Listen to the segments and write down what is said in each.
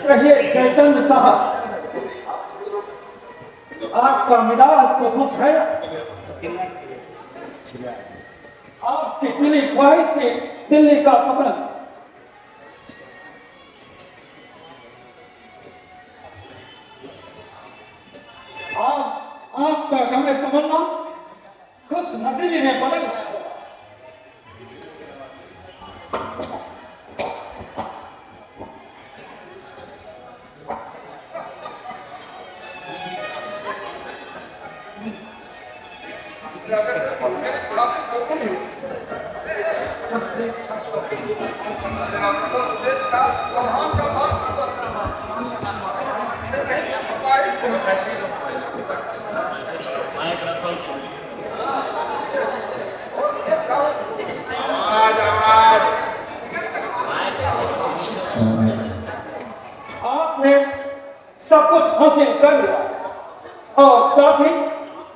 कहिए जयचंद साहब, आपका मिजाज तो खुश है। आपकी दिली ख्वाहिश थी दिल्ली का पतन। आपका समय समझना खुश नसीबी में बदल गया। आपने सब कुछ हासिल कर लिया और साथ ही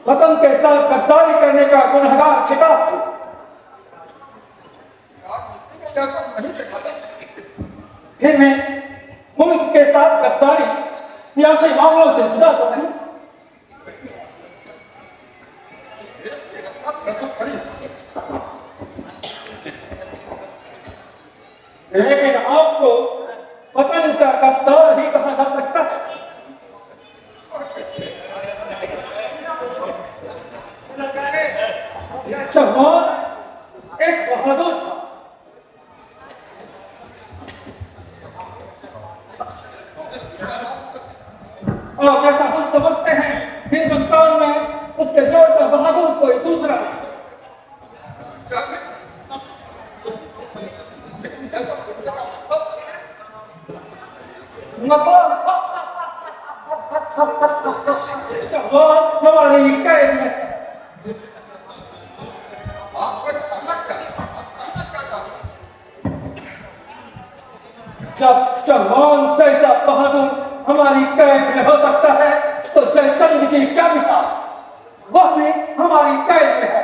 वतन के साथ गद्दारी करने का गुनहगार खिताब किया। फिर मैं मुल्क के साथ गद्दारी सियासी मामलों से जुदा तो नहीं, लेकिन आपको वतन का गद्दार ही कहा जा सकता है। चौहान एक बहादुर था। और जैसा हम समझते हैं हिंदुस्तान में उसके जोड़ पर बहादुर कोई दूसरा नहीं। चौहान हमारी कैद में। जब चौहान जैसा बहादुर हमारी कैद में हो सकता है तो जयचंद जी क्या मिसाल, वह भी हमारी कैद में है।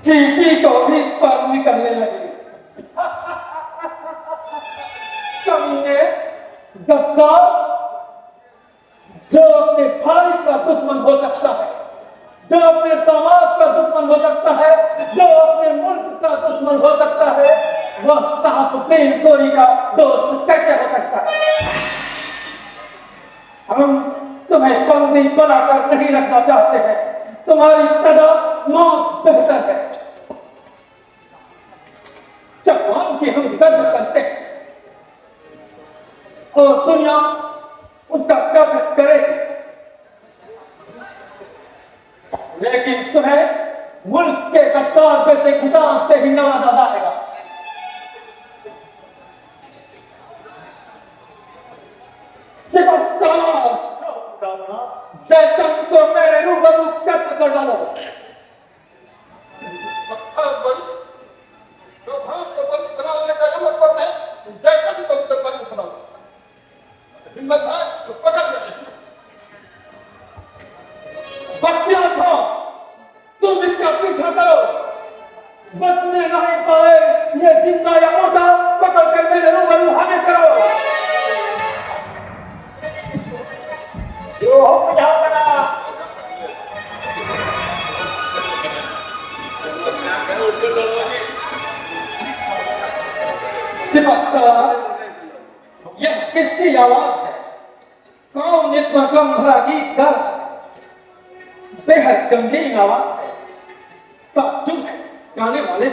चींटी को भी पर निकलने लगी। कमीने, गद्दार, जो अपने भाई का दुश्मन हो सकता है, जो अपने दामाद का दुश्मन हो सकता है, जो अपने मुल्क का दुश्मन हो सकता है, वह साहबुद्दीन गोरी का दोस्त कैसे हो सकता है? हम तुम्हें बंदी बनाकर नहीं रखना चाहते हैं। तुम्हारी सजा मौत बेहतर है। चौहान की हम गर्व करते हैं और दुनिया उसका कब्र करेगी, लेकिन तुम्हें मुल्क के गद्दार जैसे खिताब से ही नवाजा जाएगा। जयचंद को मेरे रूबरू कत्ल कर डालो। बख्तियार था, तुम इसका पीछा करो। बचने नहीं पाए ये जिंदा या मुर्दा पकड़ कर मेरे रूबरू हाजिर करो। जो हो जाओ बना। यह किसकी आवाज है? कौन इतना गम भरा गीत गा? बेहद गंभीर आवाज है। ताज्जुब है गाने वाले।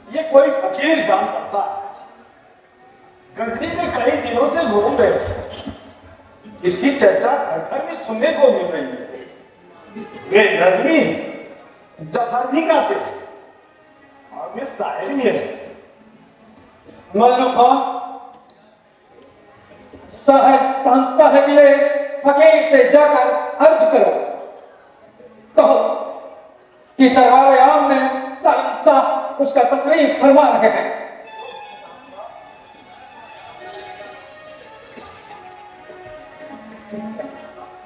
ये कोई फकीर जान पड़ता है। गजनी में कई दिनों से घूम रहे थे। इसकी चर्चा घर घर में सुनने को मिल रही है। वे नजमी जफर भी गाते हैं और वे शायर भी है। मल्लू खान साहब ले फकीर से जाकर अर्ज करो, कहो कि दरबार आम में साहब उसका तकरीर फरमा रहे हैं।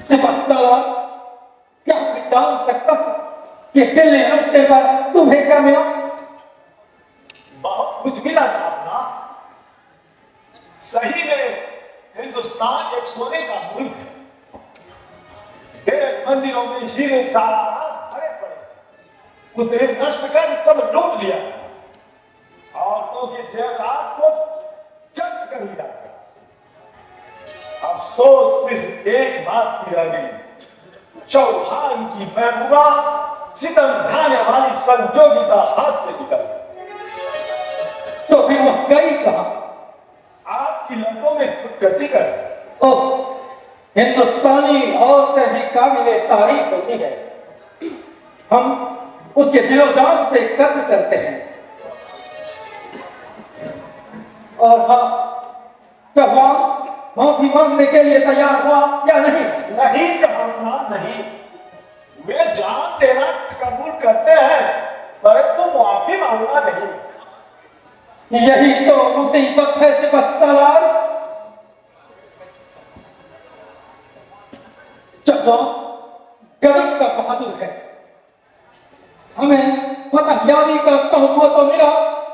सिपहसालार, क्या मैं जान सकता हूं कि दिल्ली लुटने पर तुम्हें क्या मिला? बहुत कुछ मिला था अपना। सही में हिंदुस्तान एक सोने का मुल्क है। मंदिरों में हीरे जवाहरात भरे पड़े, उसे नष्ट कर सब लूट लिया। औरतों के जेवरात को जब्त कर लिया। अफसोस सिर्फ एक बात की रह गई, चौहान की महबूबा सितम ढाने वाली संजोगिता हाथ से निकल। तो फिर वह गई कहां? आपकी लड़कों में खुदकशी कर। ओह, हिंदुस्तानी औरतें भी काबिले तारीफ होती है। हम उसके दिलो जान से कद्र करते हैं। और हाँ, जवान माफी मांगने के लिए तैयार हुआ या नहीं? नहीं जहां नहीं, वे जान देना कबूल करते हैं, परंतु माफी मांगना नहीं। यही तो मुसीबत है सिपहसालार। जवान गजब का बहादुर है। हमें फतहयाबी का तोहफा तो मिला,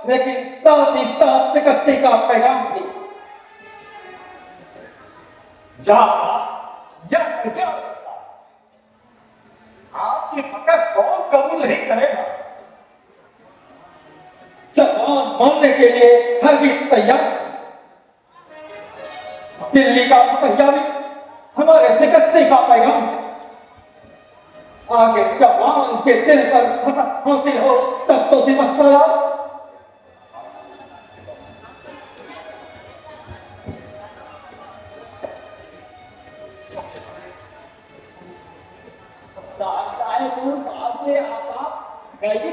लेकिन साथ ही साथ शिकस्ती का पैगाम भी। आपकी फतह कौन कबूल नहीं करेगा? जवान मानने के लिए हरगिज तैयार। दिल्ली का फतहयाबी हमारे शिकस्ती का पैगाम है। आगे जवान के दिल पर फतह हासिल हो तब तो सिपहसालार।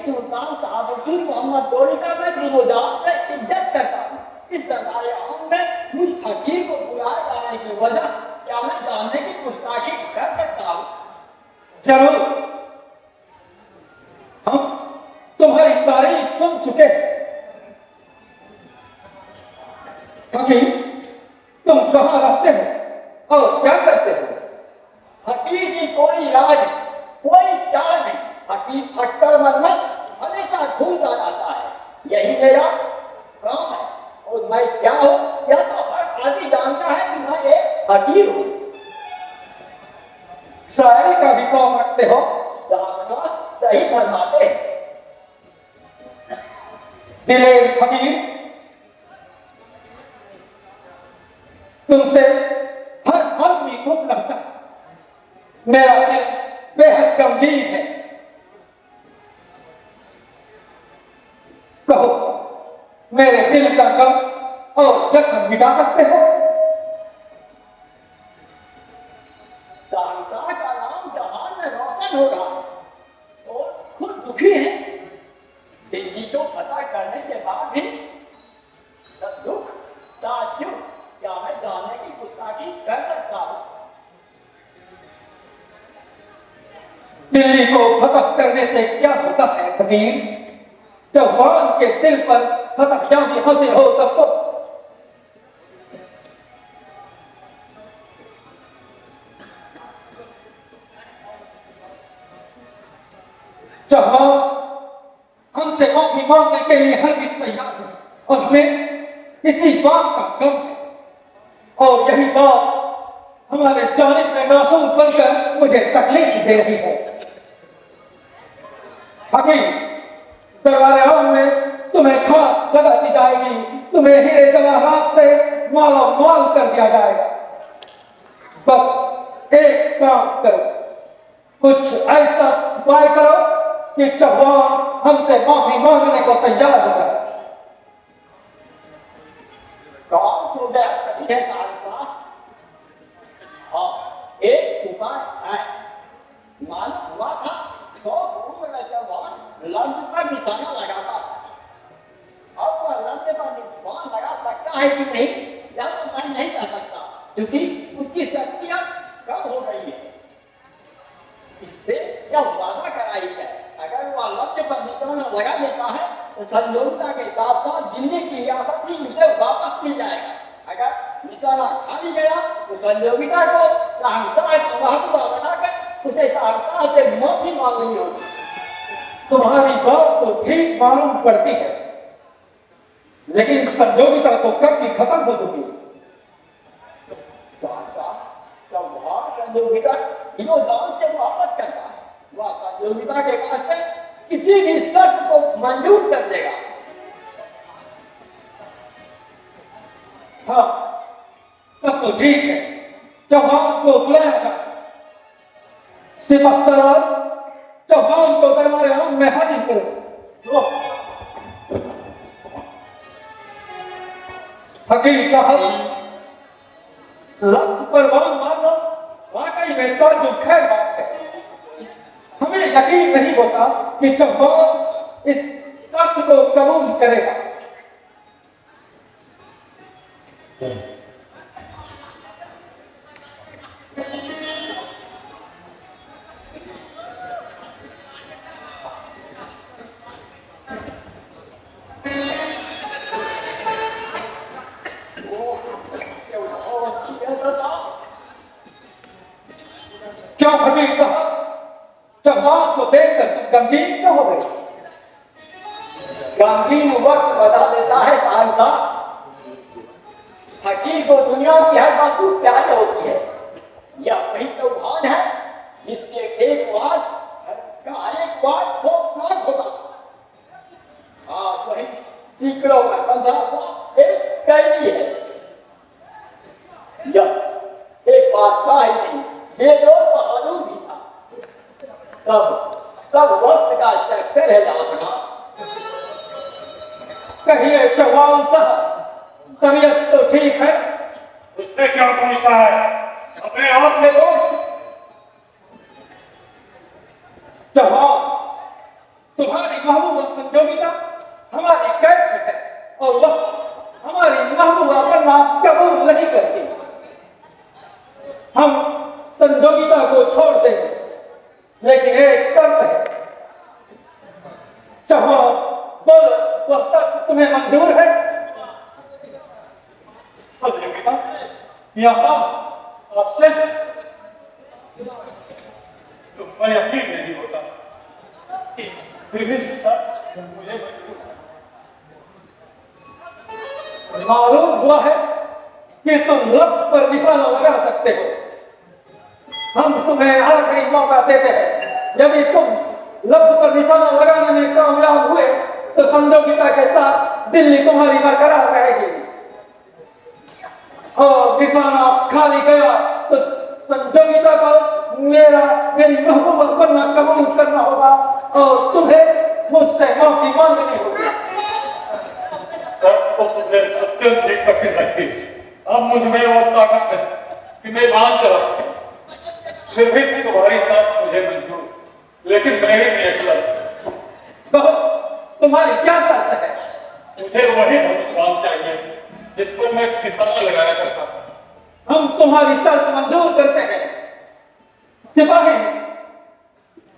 सुल्तान साहबुद्दीन मोहम्मद गोरी का मैं दिलोजान से इज्जत करता हूँ। इस दरबार आम में मुझ फकीर को बुलाए जाने की वजह क्या मैं जानने की गुस्ताखी कर सकता हूँ? जरूर, हम तुम्हारी तारीफ सुन चुके हैं। फकीर, तुम कहाँ रहते हो और क्या करते हो? फकीर की कोई राज, कोई चाल नहीं। फकीर फटकर मरमस हमेशा घूमता रहता है। यही मेरा काम है। और मैं क्या हूँ यह तो हर आदमी जानता है कि मैं एक फकीर हूँ। शायरी का भी शौक रखते हो? सही फरमाते हैं। दिले फकीर, तुमसे हर आदमी खुश रहता है। मेरा दिल बेहद गंभीर है। कहो, मेरे दिल का गम और जख्म मिटा सकते हो? शहंशाह का नाम जहान में रोशन हो रहा है और खुद दुखी है। दिल्ली को पता करने के बाद भी सब दुख ताज्जुब क्या मैं जानने की गुस्ताखी कर सकता हूँ? दिल्ली को फतह करने से क्या होता है फकीर? जवान के दिल पर फतहयाबी हासिल हो तब तो। जवान हमसे माफी मांगने के लिए हरगिज तैयार है और हमें इसी बात का गम है। और यही बात हमारे जानिब में नासूर बनकर मुझे तकलीफ दे रही है। फकीर, दरबार आम में तुम्हें खास जगह दी जाएगी। तुम्हें हीरे जवाहरात से माला माल कर दिया जाएगा। बस एक काम करो, कुछ ऐसा उपाय करो कि जवान हमसे माफी मांगने को तैयार हो जाए। कौन मुझे है साहब? हाँ, एक उपाय है। मालूम हुआ था 100 करोड़ में जवान लंबे पर निशाना लगाता था। अब वह लंबे पर निशाना लगा सकता है कि नहीं यह तो मैं नहीं कह सकता, क्योंकि उसकी शक्तियां कम हो गई है। इससे यह वादा कराई है, अगर वह लंबे राज्य पर निशाना लगा देता है तो संयोगिता के साथ साथ दिल्ली की रियासत ही उसे वापस मिल जाएगा। अगर निशाना खाली गया तो संयोगिता को सहरसा का महबूबा बनाकर उसे सहरसा से माफी मांगनी होगी। तुम्हारी बात तो ठीक मालूम पड़ती है, लेकिन संयोगिता तो कब की खत्म हो चुकी है। संयोगिता हिंदुस्तान से मोहब्बत करता है, वह संयोगिता के वास्ते किसी भी शर्त को मंजूर कर देगा। हाँ, तब तो ठीक है, चौहान को बुलाया जाए। सिपहसालार, चौहान को दरबार आम में हाजिर करो। हकीम साहब, लफ्ज परवान मानना वाकई में ताज्जुब खैर बात है। हमें यकीन नहीं होता कि चौहान इस शर्त को कबूल करेगा। क्यों हकीम साहब, चौहान को देखकर तुम गमगीन क्यों हो गए? गमगीन वक्त बता देता है साहबा। हकीम को दुनिया की हर वस्तु प्यारी होती है। यह वही चौहान है जिसके एक वार का एक वार खौफनाक होता। आज वही सीकड़ों का कंधा हुआ एक कैदी है। यह एक बादशाह ही नहीं, बेजोर बहादुर भी था। सब वक्त का चक्कर है लापता। कहिए चौहान साहब, तबीयत तो ठीक है? उससे क्या पूछता है, अपने आप से पूछ। चौहान, तुम्हारी महबूबा संयोगिता हमारी कैद में है और वह हमारी महबूबा बनना कबूल नहीं करती। हम संयोगिता को छोड़ देंगे, लेकिन एक शर्त है। चौहान, बोलो, वह शर्त तुम्हें मंजूर है? संयोगिता, यहाँ आपसे तुम पर यकीन नहीं होता, फिर भी सर मुझे मंजूर है। मालूम हुआ है कि तुम लफ्ज पर निशाना लगा सकते हो। हम तुम्हें आखिरी मौका देते हैं। यदि तुम लफ्ज पर निशाना लगाने में कामयाब हुए तो संयोगिता के साथ दिल्ली तुम्हारी बरकरार रहेगी, और निशाना खाली गया तो संयोगिता को मेरी महबूबा बनना कबूल करना होगा और तुम्हें मुझसे माफी मांगनी होगी। सब तो तुमने अत्यंत ही कठिन रखी। अब मुझ में वो ताकत है कि मैं मान चला, फिर भी तुम्हारी साथ मुझे मंजूर, लेकिन मेरी नियत कहो, तुम्हारी क्या शर्त है? मुझे वही काम चाहिए जिस पर मैं निशाना लगाना चाहता था। हम तुम्हारी शर्त मंजूर करते हैं। सिपाही,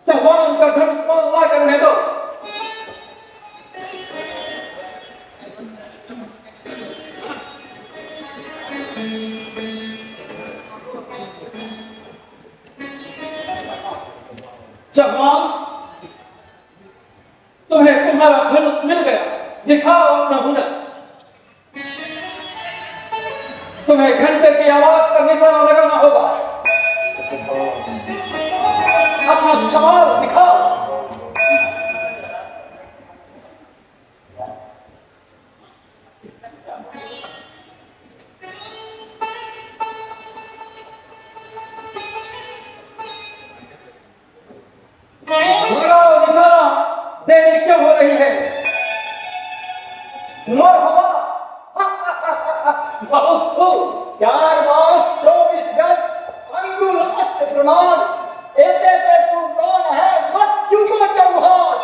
चौहान का धनुष ला करने दो। चौहान, तुम्हें तुम्हारा धनुष मिल गया, दिखाओ अपना हुनर। तुम्हें घंटे की आवाज पर निशाना लगाना होगा। अपना कमाल दिखाओ। निशाना देरी क्यों हो रही है? मरहबा। बहुत 4 मास 24 गज अंगुल अस्त प्रमाण एते पे सुल्तान है मत चुको चौहान।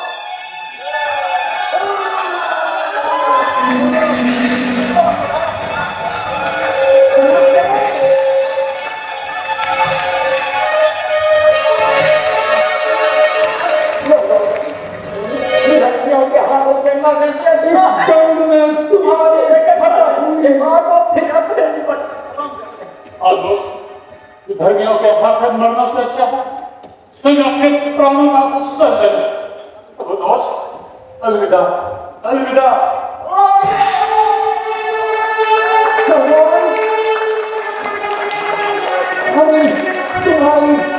मरने से अच्छा है जंग में तुम्हारे ये बात तो फिर अपने निपट और दोस्त धर्मियों के हाथ में मरना से अच्छा है स्वयं अपने प्राणों का उत्सर्जन। तो दोस्त अलविदा अलविदा। हम तुम्हारी